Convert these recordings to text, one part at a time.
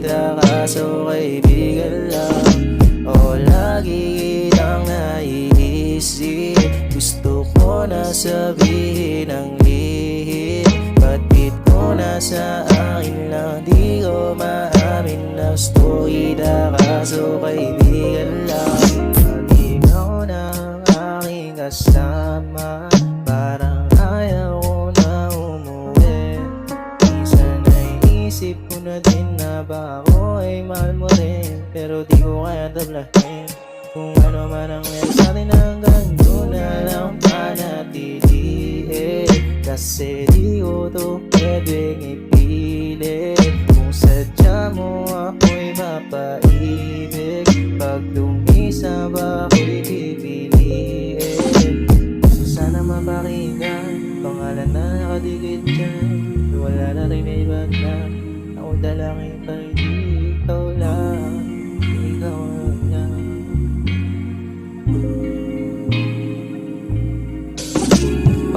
storida kaso kaibigan lang. O lagi kitang naiisip, gusto ko na sabihin ang lihim. Batid ko na sa akin lang, di ko maamin na storida kaso kaibigan lang. Pag-ibig ako ng aking kasama, parang ayaw ko na umuwi. Minsan naiisip ko na din na baka ako ay mahal mo rin, pero di ko kaya tablahin. Kung ano man ang meron sa'tin hanggang doon na lang panatilihin. Kasi di ko to pwedeng ipilit. Kung sadya mo ako'y mapaibig, pag dumisa ba ako'y pipiliin. So sana mapakinggan, pangalan na nakadikit dyan. Wala na rin na iba na, ako dalangin pa rin ikaw lang, ikaw lang.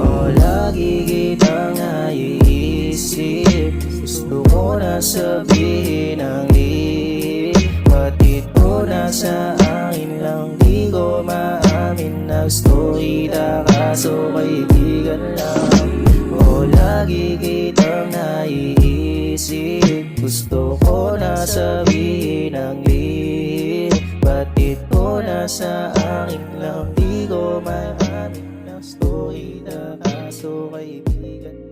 O lagi kitang naiisip, gusto ko na sabihin ang lihim. Batid ko na sa akin lang, di ko maamin na storida kaso kaibigan lang. O lagi kitang naiisip, gusto ko na sabihin ang lihim. Batid ko na sa akin lang, di ko maamin na storida kaso kaibigan.